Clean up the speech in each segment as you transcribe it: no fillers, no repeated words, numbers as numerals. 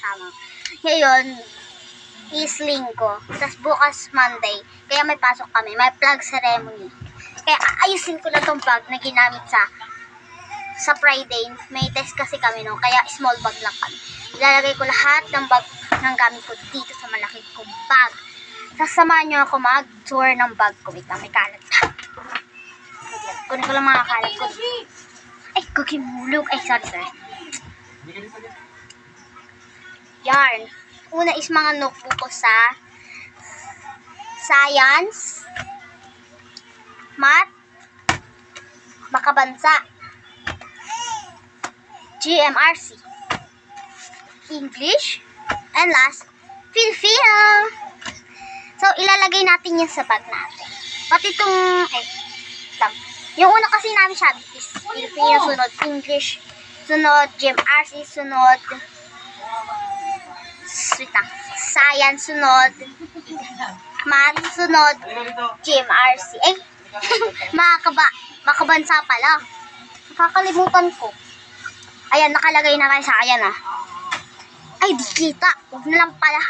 Tama. Ngayon, is linggo. Tapos bukas Monday. Kaya may pasok kami. May flag ceremony. Kaya ayusin ko na tong bag na ginamit sa Friday. May test kasi kami no. Kaya small bag lang kami. Ilalagay ko lahat ng bag ng gamit ko dito sa malaki kong bag. Sasamahan nyo ako mag-tour ng bag ko. Wait lang, may kalat pa. Kunin ko lang mga kalat ko. Ay, cookie mulog. Ay, sorry. Yarn. Una is mga notebook ko sa Science, Math, Makabansa, GMRC, English, and last, Filipino. So, ilalagay natin yan sa bag natin. Pati itong, yung una kasi namin sabi is Filipino, sunod English, sunod GMRC, sunod Science, sunod Math, sunod GMRC. Makabansa pala. Nakakalimutan ko. Ayan, nakalagay na kayo sa ayan Ay, di kita. Huwag na lang pala.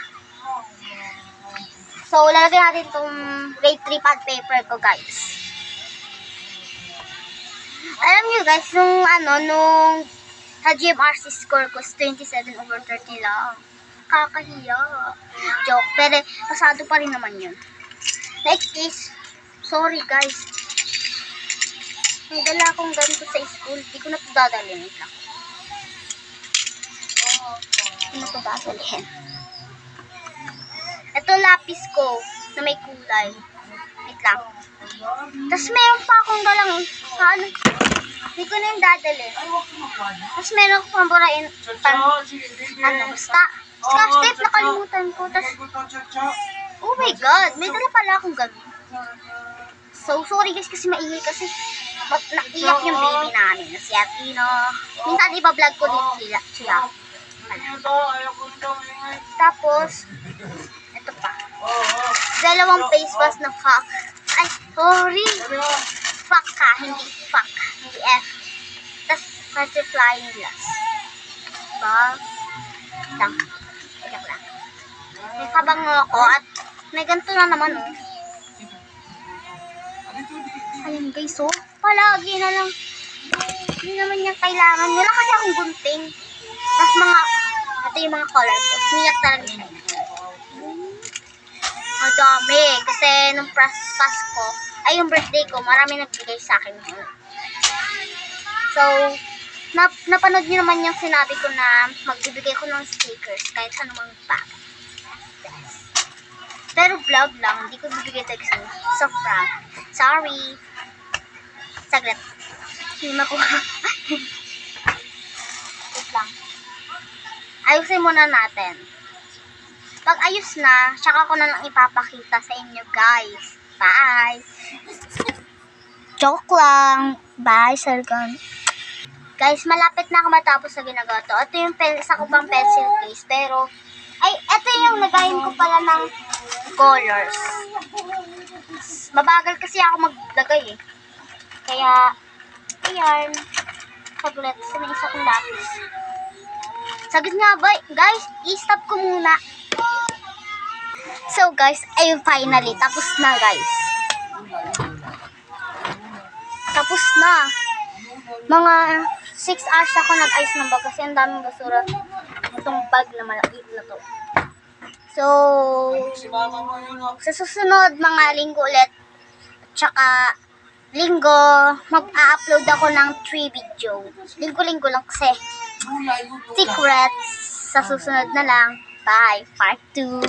So, lalagay natin itong grade 3 pad paper ko, guys. Alam nyo, guys, nung sa GMRC score ko is 27/30 lang. Kakahiya. Joke. Pero, pasado pa rin naman yun. Next is, sorry, guys. May dala akong ganito sa school. Di ko na ito dadalhin. Wait lang. Di na ito dadalhin. Ito lapis ko na may kulay. Wait lang. Tapos meron pa akong dalang hindi ko na yung dadalhin. Tapos meron akong pamburain Scotch tape, nakalimutan ko. Tapos, oh my god, may dala pala akong gamit. So, sorry guys kasi maingay kasi naiyak yung baby namin na si Atino. Minsan iba-vlog ko din sila. Tapos, ito pa. Dalawang face mask na fuck. Ay, sorry. Fuck ka, hindi fuck. Hindi F. Tapos, multiplying glass. Diba? Lang. May kabango ako at may ganito na naman Ayun guys palagi na lang. Hindi naman niya kailangan. Wala kasi akong gunting. Tapos ito yung mga color ko. Siniyak talaga siya. Madami. Kasi nung Pasko, ay yung birthday ko, marami nagbigay sa akin. So, napanood niyo naman yung sinabi ko na magbibigay ko ng stickers kahit anumang bagay. Pero vlog lang, hindi ko bibigay text sa prank. Sorry. Saglit. Hindi makuha. Wait lang. Ayusin muna natin. Pag ayos na, tsaka ko na lang ipapakita sa inyo guys. Bye! Joke lang. Bye, Sargon. Guys, malapit na ako matapos sa ginagawa to. Ito yung isa ko pang pencil case. Pero, ito yung nagayin ko pala ng colors. Mabagal kasi ako maglagay Kaya, ayan. Saglit. Kasi may isa kong lapis. Saglit nga ba? Guys, i-stop ko muna. So, guys, ayun finally. Tapos na, guys. Tapos na. Mga 6 hours ako nag-ayos ng bag kasi ang daming basura itong bag na malaki na to. So, sa susunod mga linggo ulit tsaka linggo mag-a-upload ako ng 3 video. Linggo-linggo lang kasi secrets sa susunod na lang. Bye. Part 2.